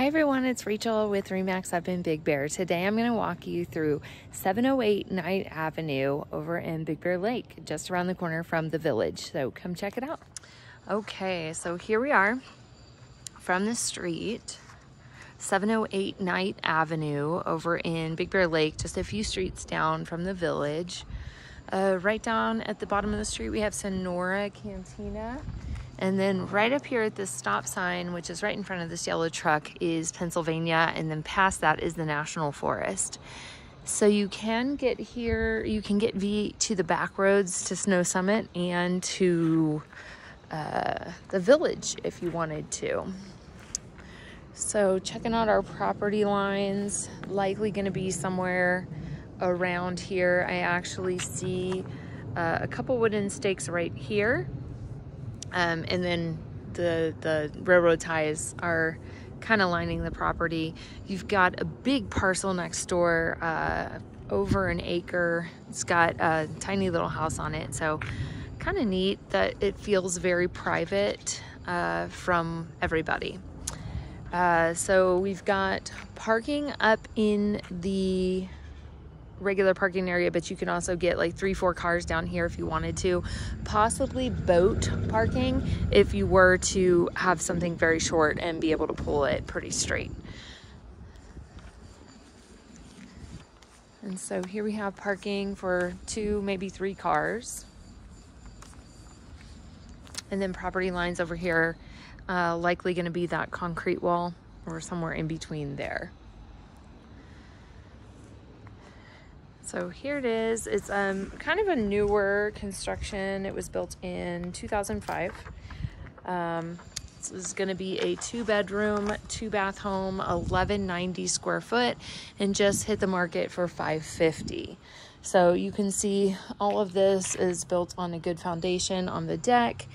Hi everyone, it's Rachel with Remax up in Big Bear. Today I'm going to walk you through 708 Knight Avenue over in Big Bear Lake, just around the corner from the village. So come check it out. Okay, so here we are from the street, 708 Knight Avenue over in Big Bear Lake, just a few streets down from the village. Right down at the bottom of the street we have Sonora Cantina. And then right up here at this stop sign, which is right in front of this yellow truck, is Pennsylvania, and then past that is the National Forest. So you can get here, you can get to the back roads to Snow Summit and to the village if you wanted to. So checking out our property lines, likely going to be somewhere around here. I actually see a couple wooden stakes right here. And then the railroad ties are kind of lining the property. You've got a big parcel next door, over an acre. It's got a tiny little house on it, so kind of neat that it feels very private from everybody. So we've got parking up in the regular parking area, but you can also get like 3-4 cars down here if you wanted to, possibly boat parking if you were to have something very short and be able to pull it pretty straight. And so here we have parking for 2, maybe 3 cars, and then property lines over here, likely going to be that concrete wall or somewhere in between there. So here it is. It's kind of a newer construction. It was built in 2005. This is going to be a 2-bedroom, 2-bath home, 1190 square foot, and just hit the market for $550. So you can see all of this is built on a good foundation on the deck.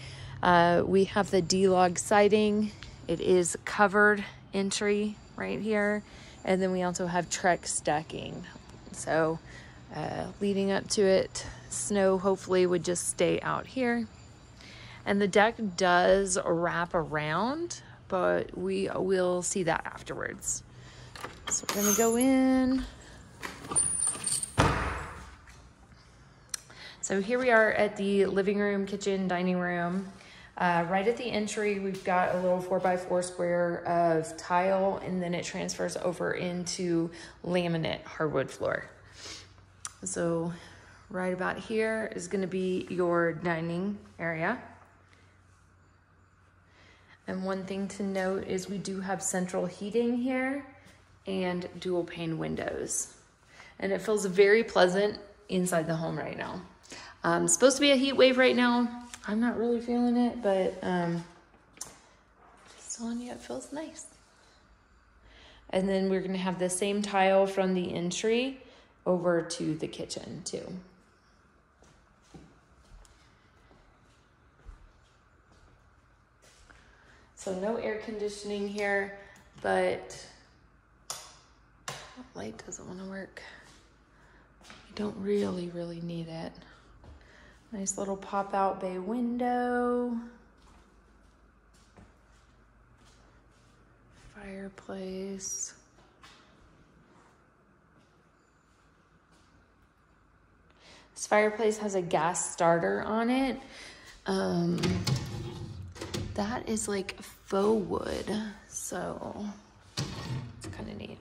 We have the D-log siding. It is covered entry right here, and then we also have Trex decking. So leading up to it, snow hopefully would just stay out here. And the deck does wrap around, but we will see that afterwards. So we're gonna go in. So here we are at the living room, kitchen, dining room. Right at the entry, we've got a little 4x4 square of tile, and then it transfers over into laminate hardwood floor. So right about here is going to be your dining area. And one thing to note is we do have central heating here and dual pane windows. And it feels very pleasant inside the home right now. It's supposed to be a heat wave right now. I'm not really feeling it, but just telling you, it feels nice. And then we're going to have the same tile from the entry over to the kitchen too. So no air conditioning here, but light doesn't want to work. You don't really need it. Nice little pop-out bay window. Fireplace. This fireplace has a gas starter on it. That is like faux wood, so it's kind of neat.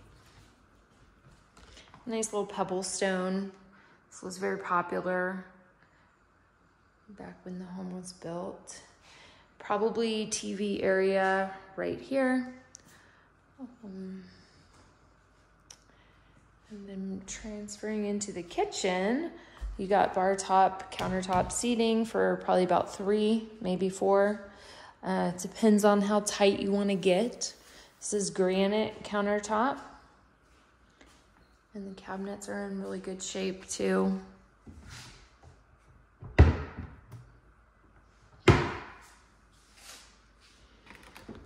Nice little pebble stone. This was very popular back when the home was built. Probably TV area right here. And then transferring into the kitchen, you got bar top, countertop seating for probably about 3, maybe 4. It depends on how tight you want to get. This is granite countertop. And the cabinets are in really good shape too.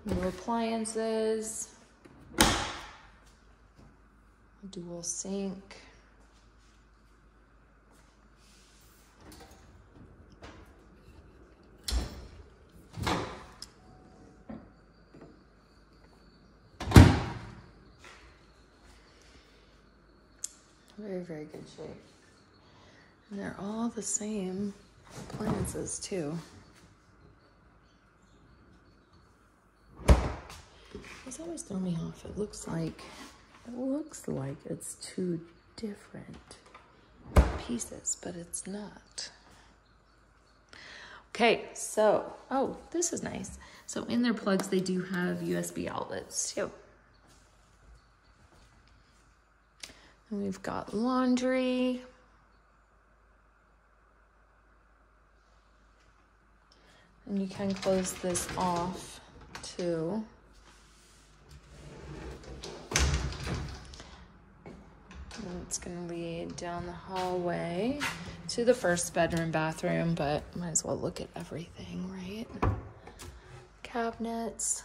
New appliances. Dual sink. Very, very good shape. And they're all the same appliances too. These always throw me off. It looks like it's two different pieces, but it's not. Okay, so, oh, this is nice. So in their plugs, they do have USB outlets too. And we've got laundry. And you can close this off too. And it's gonna lead down the hallway to the first bedroom bathroom, but might as well look at everything, right? Cabinets.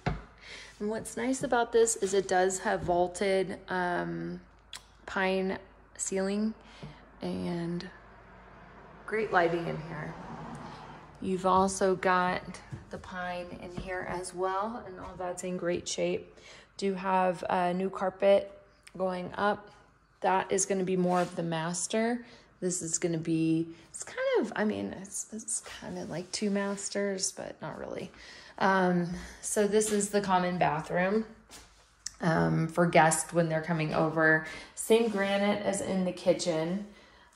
And what's nice about this is it does have vaulted pine ceiling and great lighting in here. You've also got the pine in here as well, and all that's in great shape. Do have a new carpet going up. That is going to be more of the master. This is going to be, it's kind of, I mean, it's kind of like two masters, but not really. So this is the common bathroom for guests when they're coming over. Same granite as in the kitchen.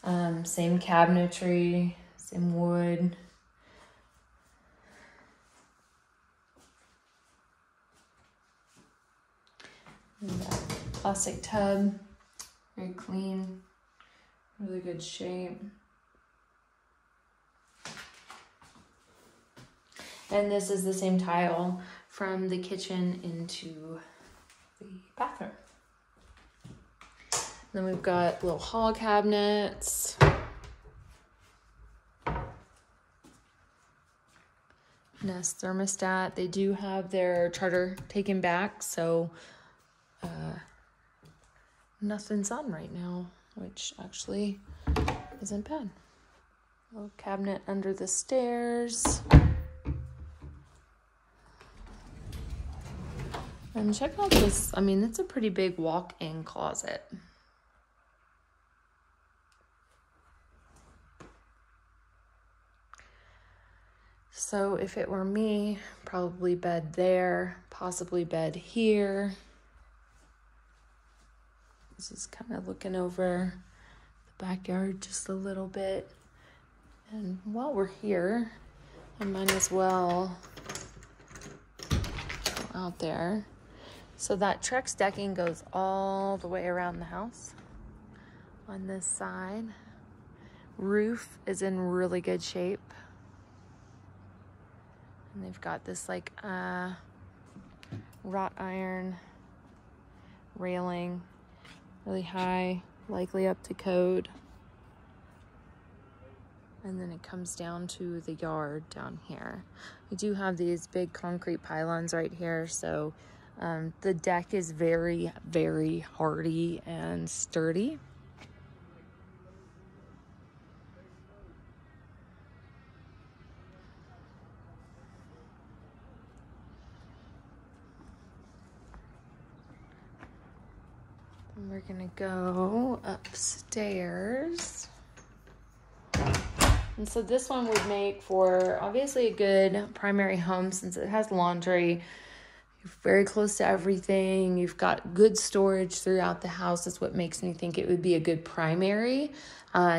Same cabinetry, same wood. And that plastic tub, very clean, really good shape. And this is the same tile from the kitchen into the bathroom. Then we've got little hall cabinets. Nest thermostat. They do have their charter taken back, so nothing's on right now, which actually isn't bad. Little cabinet under the stairs. And check out this, I mean, it's a pretty big walk-in closet. So if it were me, probably bed there, possibly bed here. This is kind of looking over the backyard just a little bit. And while we're here, I might as well go out there. So that Trex decking goes all the way around the house on this side. Roof is in really good shape. And they've got this like wrought iron railing, really high, likely up to code. And then it comes down to the yard down here. We do have these big concrete pylons right here, so the deck is very, very hardy and sturdy. And we're gonna go upstairs. And so this one would make for obviously a good primary home since it has laundry. You're very close to everything. You've got good storage throughout the house. That's what makes me think it would be a good primary.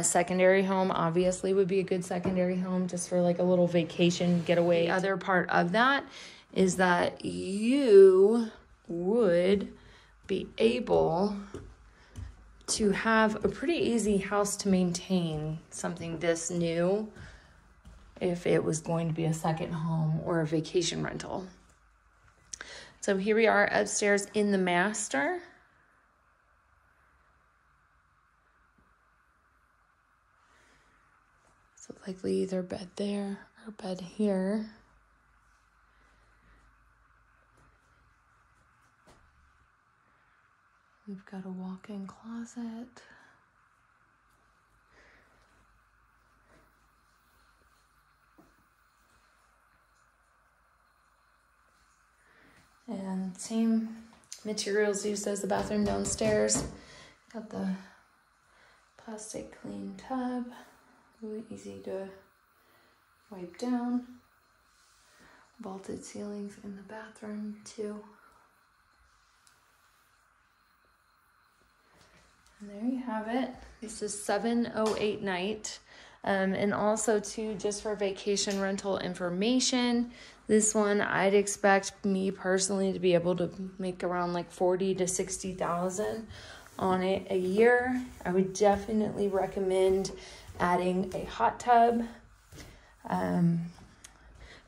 Secondary home obviously would be a good secondary home just for like a little vacation getaway. The other part of that is that you would be able to have a pretty easy house to maintain, something this new, if it was going to be a second home or a vacation rental. So here we are upstairs in the master. So likely either bed there or bed here. We've got a walk-in closet. And same materials used as the bathroom downstairs. Got the plastic clean tub, really easy to wipe down. Vaulted ceilings in the bathroom too. And there you have it. This is 708 night. And also too, just for vacation rental information, this one I'd expect me personally to be able to make around like 40 to 60,000 on it a year. I would definitely recommend adding a hot tub.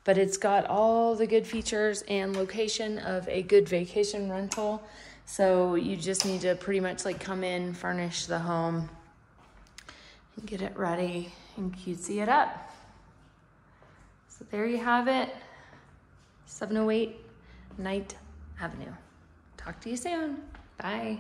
But it's got all the good features and location of a good vacation rental. So you just need to pretty much like come in, furnish the home, and get it ready and cutesy it up. So there you have it, 708 Night Avenue. Talk to you soon. Bye.